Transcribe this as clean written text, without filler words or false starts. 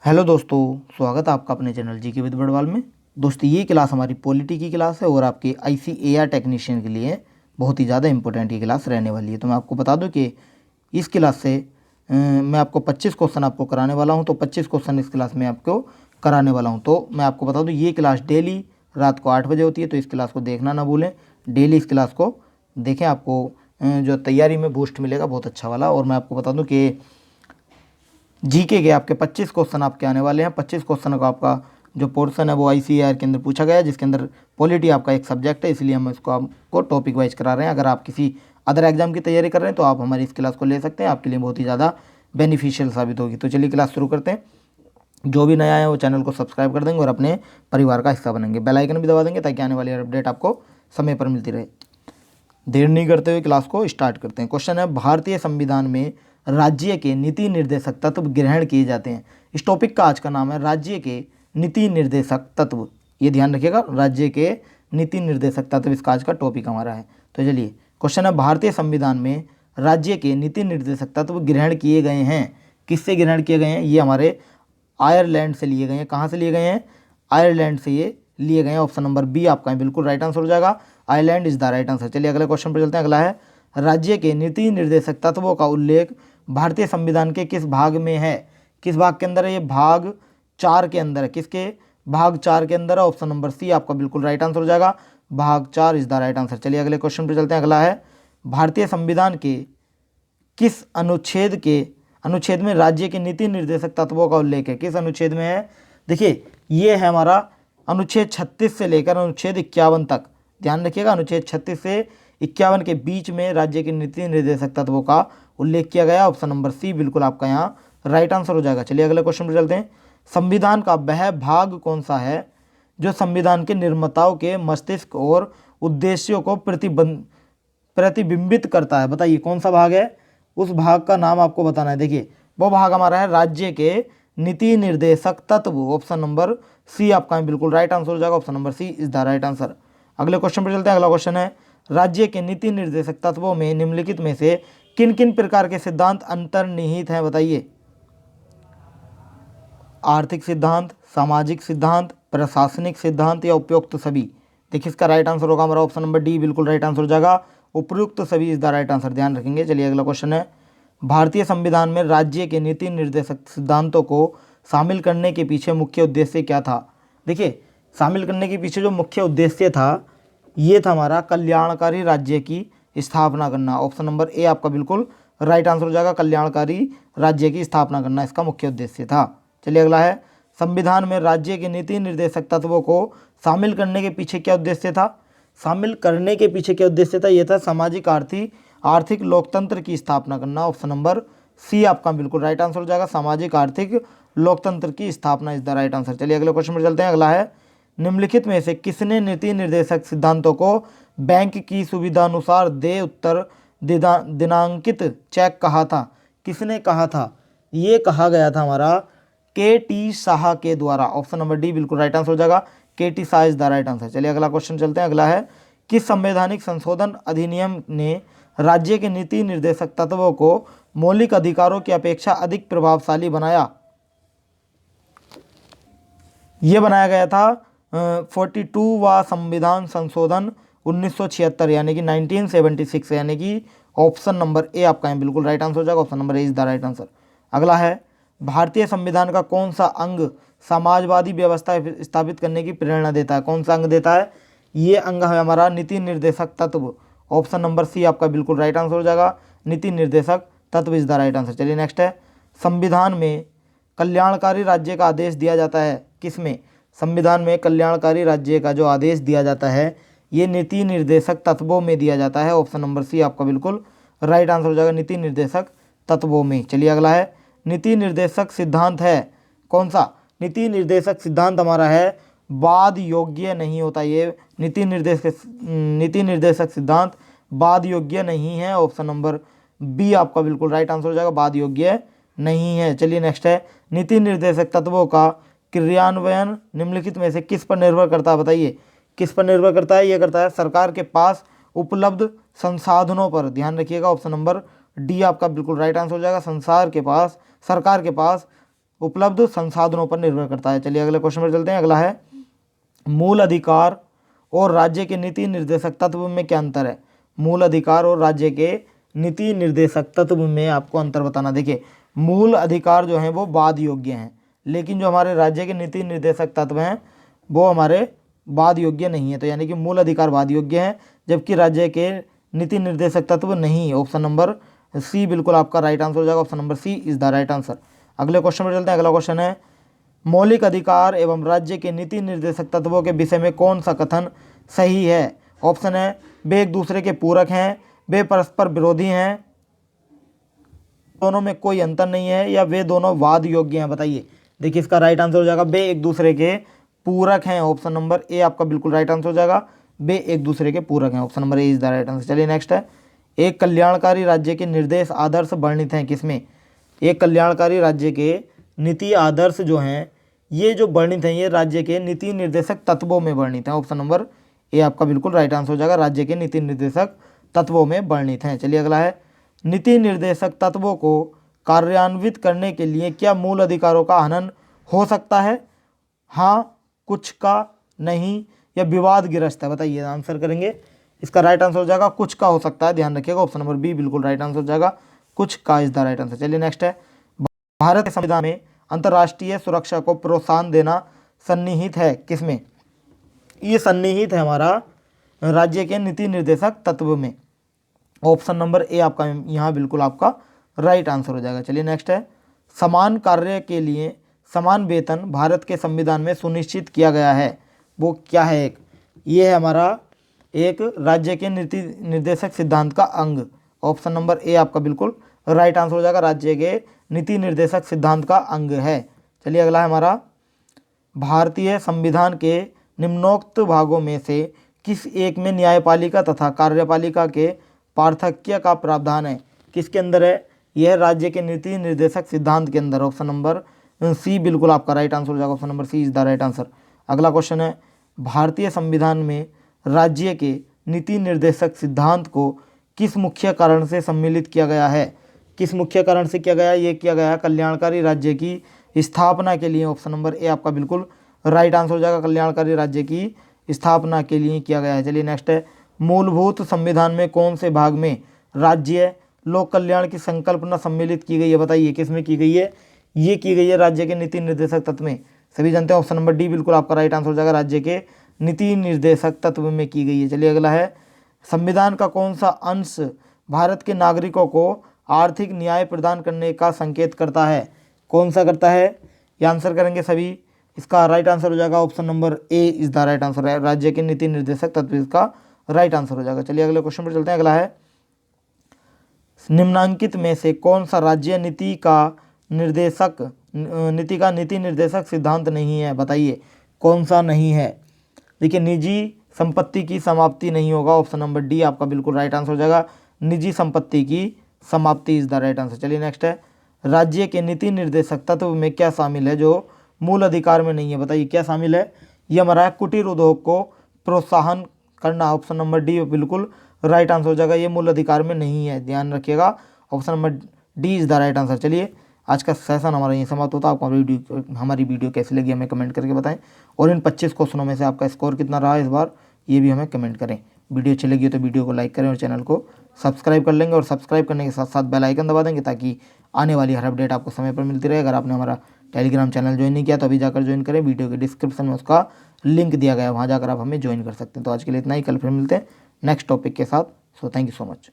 Hello दोस्तों, स्वागत है आपका अपने चैनल जी के विद बड़वाल में। दोस्तों, ये क्लास हमारी पॉलिटी की क्लास है और आपके ICAR टेक्नीशियन के लिए बहुत ही ज़्यादा इंपॉर्टेंट ये क्लास रहने वाली है। तो मैं आपको बता दूं कि इस क्लास से मैं आपको 25 क्वेश्चन आपको कराने वाला हूं। तो 25 क्वेश्चन इस क्लास में आपको कराने वाला हूं। तो मैं आपको बता दूँ, ये क्लास डेली रात को 8 बजे होती है। तो इस क्लास को देखना ना भूलें, डेली इस क्लास को देखें। आपको जो तैयारी में बूस्ट मिलेगा बहुत अच्छा वाला। और मैं आपको बता दूँ कि जीके के आपके 25 क्वेश्चन आपके आने वाले हैं। 25 क्वेश्चन का आपका जो पोर्शन है वो ICAR के अंदर पूछा गया है, जिसके अंदर पॉलिटी आपका एक सब्जेक्ट है, इसलिए हम इसको आपको टॉपिक वाइज करा रहे हैं। अगर आप किसी अदर एग्जाम की तैयारी कर रहे हैं तो आप हमारी इस क्लास को ले सकते हैं, आपके लिए बहुत ही ज़्यादा बेनिफिशियल साबित होगी। तो चलिए क्लास शुरू करते हैं। जो भी नया है वो चैनल को सब्सक्राइब कर देंगे और अपने परिवार का हिस्सा बनेंगे। बेल आइकन भी दबा देंगे ताकि आने वाली अपडेट आपको समय पर मिलती रहे। देर नहीं करते हुए क्लास को स्टार्ट करते हैं। क्वेश्चन है, भारतीय संविधान में राज्य के नीति निर्देशक तत्व ग्रहण किए जाते हैं। इस टॉपिक का आज का नाम है राज्य के नीति निर्देशक तत्व। ये ध्यान रखिएगा, राज्य के नीति निर्देशक तत्व इसका आज का टॉपिक हमारा है। तो चलिए, क्वेश्चन है, भारतीय संविधान में राज्य के नीति निर्देशक तत्व ग्रहण किए गए हैं। किससे ग्रहण किए गए हैं? ये हमारे आयरलैंड से लिए गए हैं। कहाँ से लिए गए हैं? आयरलैंड से ये लिए गए हैं। ऑप्शन नंबर बी आपका बिल्कुल राइट आंसर हो जाएगा। Ireland is the right answer. चलिए अगले क्वेश्चन पर चलते हैं। अगला है, राज्य के नीति निर्देशक तत्वों का उल्लेख भारतीय संविधान के किस भाग में है? किस भाग के अंदर है? ये भाग 4 के अंदर है। किसके? भाग 4 के अंदर है। ऑप्शन नंबर सी आपका बिल्कुल राइट आंसर हो जाएगा। भाग 4 इज द राइट आंसर। चलिए अगले क्वेश्चन पर चलते हैं। अगला है, भारतीय संविधान के किस अनुच्छेद में राज्य के नीति निर्देशक तत्वों का उल्लेख है? किस अनुच्छेद में है? देखिए, ये है हमारा अनुच्छेद 36 से लेकर अनुच्छेद 51 तक। ध्यान रखिएगा, अनुच्छेद 36 से 51 के बीच में राज्य के नीति निर्देशक तत्वों का उल्लेख किया गया। ऑप्शन नंबर सी बिल्कुल आपका यहाँ राइट आंसर हो जाएगा। चलिए अगले क्वेश्चन पर चलते हैं। संविधान का वह भाग कौन सा है जो संविधान के निर्माताओं के मस्तिष्क और उद्देश्यों को प्रतिबिंबित करता है? बताइए कौन सा भाग है? उस भाग का नाम आपको बताना है। देखिए, वो भाग हमारा है राज्य के नीति निर्देशक तत्व। ऑप्शन नंबर सी आपका बिल्कुल राइट आंसर हो जाएगा। Option number C is the right answer. अगले क्वेश्चन पर चलते हैं। अगला क्वेश्चन है, राज्य के नीति निर्देशक तत्वों में निम्नलिखित में से किन किन प्रकार के सिद्धांत अंतर्निहित हैं? बताइए। आर्थिक सिद्धांत, सामाजिक सिद्धांत, प्रशासनिक सिद्धांत या उपयुक्त सभी? देखिए, इसका राइट आंसर होगा हमारा ऑप्शन नंबर डी बिल्कुल राइट आंसर हो जाएगा। उपयुक्त सभी इज द राइट आंसर। ध्यान रखेंगे। चलिए अगला क्वेश्चन है, भारतीय संविधान में राज्य के नीति निर्देशक सिद्धांतों को शामिल करने के पीछे मुख्य उद्देश्य क्या था? देखिए, शामिल करने के पीछे जो मुख्य उद्देश्य था, ये था हमारा कल्याणकारी राज्य की स्थापना करना। ऑप्शन नंबर ए आपका बिल्कुल राइट आंसर हो जाएगा। कल्याणकारी राज्य की स्थापना करना इसका मुख्य उद्देश्य था। चलिए अगला है, संविधान में राज्य के नीति निर्देशक तत्वों को शामिल करने के पीछे क्या उद्देश्य था? शामिल करने के पीछे क्या उद्देश्य था? यह था सामाजिक आर्थिक लोकतंत्र की स्थापना करना। ऑप्शन नंबर सी आपका बिल्कुल राइट आंसर हो जाएगा। सामाजिक आर्थिक लोकतंत्र की स्थापना इज द राइट आंसर। चलिए अगले क्वेश्चन पर चलते हैं। अगला है, निम्नलिखित में से किसने नीति निर्देशक सिद्धांतों को बैंक की सुविधा अनुसार दे उत्तर दिनांकित चेक कहा था? किसने कहा था? ये कहा गया था हमारा KT शाह के द्वारा। ऑप्शन नंबर डी बिल्कुल राइट आंसर हो जाएगा। KT Shah is the right answer. चलिए अगला क्वेश्चन चलते हैं। अगला है, किस संवैधानिक संशोधन अधिनियम ने राज्य के नीति निर्देशक तत्वों को मौलिक अधिकारों की अपेक्षा अधिक प्रभावशाली बनाया? ये बनाया गया था 42वां संविधान संशोधन 1976 यानी कि 1976, यानी कि ऑप्शन नंबर ए आपका है बिल्कुल राइट आंसर हो जाएगा। Option number A is the right answer. अगला है, भारतीय संविधान का कौन सा अंग समाजवादी व्यवस्था स्थापित करने की प्रेरणा देता है? कौन सा अंग देता है? ये अंग है हमारा नीति निर्देशक तत्व। ऑप्शन नंबर सी आपका बिल्कुल राइट आंसर हो जाएगा। नीति निर्देशक तत्व इज द राइट आंसर। चलिए नेक्स्ट है, संविधान में कल्याणकारी राज्य का आदेश दिया जाता है किसमें? संविधान में कल्याणकारी राज्य का जो आदेश दिया जाता है ये नीति निर्देशक तत्वों में दिया जाता है। ऑप्शन नंबर सी आपका बिल्कुल राइट आंसर हो जाएगा, नीति निर्देशक तत्वों में। चलिए अगला है, नीति निर्देशक सिद्धांत है कौन सा? नीति निर्देशक सिद्धांत हमारा है वाद योग्य नहीं होता। ये नीति निर्देशक सिद्धांत वाद योग्य नहीं है। ऑप्शन नंबर बी आपका बिल्कुल राइट आंसर हो जाएगा, वाद योग्य नहीं है। चलिए नेक्स्ट है, नीति निर्देशक तत्वों का क्रियान्वयन निम्नलिखित में से किस पर निर्भर करता है? बताइए किस पर निर्भर करता है? ये करता है सरकार के पास उपलब्ध संसाधनों पर। ध्यान रखिएगा, ऑप्शन नंबर डी आपका बिल्कुल राइट आंसर हो जाएगा। सरकार के पास उपलब्ध संसाधनों पर निर्भर करता है। चलिए अगले क्वेश्चन पर चलते हैं। अगला है मूल अधिकार और राज्य के नीति निर्देशक तत्व में क्या अंतर है। मूल अधिकार और राज्य के नीति निर्देशक तत्व में आपको अंतर बताना। देखिए मूल अधिकार जो हैं वो वाद योग्य हैं, लेकिन जो हमारे राज्य के नीति निर्देशक तत्व हैं वो हमारे वाद योग्य नहीं है। तो यानी कि मूल अधिकार वाद योग्य हैं जबकि राज्य के नीति निर्देशक तत्व नहीं। ऑप्शन नंबर सी बिल्कुल आपका राइट आंसर हो जाएगा। Option number C is the right answer. अगले क्वेश्चन पर चलते हैं। अगला क्वेश्चन है मौलिक अधिकार एवं राज्य के नीति निर्देशक तत्वों के विषय में कौन सा कथन सही है। ऑप्शन है वे एक दूसरे के पूरक हैं, वे परस्पर विरोधी हैं, दोनों में कोई अंतर नहीं है, या वे दोनों वाद योग्य हैं। बताइए। देखिए इसका राइट आंसर हो जाएगा वे एक दूसरे के पूरक हैं। ऑप्शन नंबर ए आपका बिल्कुल राइट आंसर हो जाएगा। वे एक दूसरे के पूरक हैं। Option number A is the right answer. चलिए नेक्स्ट है एक कल्याणकारी राज्य के निर्देश आदर्श वर्णित हैं किसमें। एक कल्याणकारी राज्य के नीति आदर्श जो हैं ये जो वर्णित हैं ये राज्य के नीति निर्देशक तत्वों में वर्णित हैं। ऑप्शन नंबर ए आपका बिल्कुल राइट आंसर हो जाएगा। राज्य के नीति निर्देशक तत्वों में वर्णित हैं। चलिए अगला है नीति निर्देशक तत्वों को कार्यान्वित करने के लिए क्या मूल अधिकारों का हनन हो सकता है। हाँ, कुछ का, नहीं, या विवादग्रस्त है। बताइए आंसर करेंगे। इसका राइट आंसर हो जाएगा कुछ का हो सकता है। ध्यान रखिएगा ऑप्शन नंबर बी बिल्कुल राइट आंसर हो जाएगा। कुछ का इज द राइट आंसर। चलिए नेक्स्ट है भारत के संविधान में अंतर्राष्ट्रीय सुरक्षा को प्रोत्साहन देना सन्निहित है किसमें। ये सन्निहित है हमारा राज्य के नीति निर्देशक तत्व में। ऑप्शन नंबर ए आपका यहाँ बिल्कुल आपका राइट आंसर हो जाएगा। चलिए नेक्स्ट है समान कार्य के लिए समान वेतन भारत के संविधान में सुनिश्चित किया गया है। वो क्या है। एक ये है हमारा एक राज्य के नीति निर्देशक सिद्धांत का अंग। ऑप्शन नंबर ए आपका बिल्कुल राइट आंसर हो जाएगा। राज्य के नीति निर्देशक सिद्धांत का अंग है। चलिए अगला है हमारा भारतीय संविधान के निम्नोक्त भागों में से किस एक में न्यायपालिका तथा कार्यपालिका के पार्थक्य का प्रावधान है। किसके अंदर है। यह राज्य के नीति निर्देशक सिद्धांत के अंदर। ऑप्शन नंबर सी बिल्कुल आपका राइट आंसर हो जाएगा। Option number C is the right answer. अगला क्वेश्चन है भारतीय संविधान में राज्य के नीति निर्देशक सिद्धांत को किस मुख्य कारण से सम्मिलित किया गया है। किस मुख्य कारण से किया गया है। ये किया गया है कल्याणकारी राज्य की स्थापना के लिए। ऑप्शन नंबर ए आपका बिल्कुल राइट आंसर हो जाएगा। कल्याणकारी राज्य की स्थापना के लिए किया गया है। चलिए नेक्स्ट है मूलभूत संविधान में कौन से भाग में राज्य लोक कल्याण की संकल्पना सम्मिलित की गई है। बताइए किस में की गई है। ये की गई है राज्य के नीति निर्देशक तत्व में। सभी जानते हैं ऑप्शन नंबर डी बिल्कुल आपका राइट आंसर हो जाएगा। राज्य के नीति निर्देशक तत्व में की गई है। चलिए अगला है संविधान का कौन सा अंश भारत के नागरिकों को आर्थिक न्याय प्रदान करने का संकेत करता है। कौन सा करता है। ये आंसर करेंगे सभी। इसका राइट आंसर हो जाएगा option number A is the right answer है। राज्य के नीति निर्देशक तत्व इसका राइट आंसर हो जाएगा। चलिए अगले क्वेश्चन पर चलते हैं। अगला है निम्नांकित में से कौन सा राज्य नीति का नीति निर्देशक सिद्धांत नहीं है। बताइए कौन सा नहीं है। देखिए निजी संपत्ति की समाप्ति नहीं होगा। ऑप्शन नंबर डी आपका बिल्कुल राइट आंसर हो जाएगा। निजी संपत्ति की समाप्ति इज द राइट आंसर। चलिए नेक्स्ट है राज्य के नीति निर्देशक तत्व में क्या शामिल है जो मूल अधिकार में नहीं है। बताइए क्या शामिल है। ये हमारा है कुटीर उद्योग को प्रोत्साहन करना। ऑप्शन नंबर डी बिल्कुल राइट आंसर हो जाएगा। ये मूल अधिकार में नहीं है। ध्यान रखिएगा option number D is the right answer. चलिए आज का सेशन हमारा यहीं समाप्त होता है। आपको हमारी वीडियो कैसी लगी हमें कमेंट करके बताएं, और इन 25 क्वेश्चनों में से आपका स्कोर कितना रहा इस बार ये भी हमें कमेंट करें। वीडियो अच्छी लगी हो तो वीडियो को लाइक करें और चैनल को सब्सक्राइब कर लेंगे, और सब्सक्राइब करने के साथ साथ बेल आइकन दबा देंगे ताकि आने वाली हर अपडेट आपको समय पर मिलती रहे। अगर आपने हमारा टेलीग्राम चैनल ज्वाइन नहीं किया तो अभी जाकर ज्वाइन करें। वीडियो के डिस्क्रिप्शन में उसका लिंक दिया गया है, वहाँ जाकर आप हमें ज्वाइन कर सकते हैं। तो आज के लिए इतना ही। कल फिर मिलते हैं नेक्स्ट टॉपिक के साथ। So thank you so much.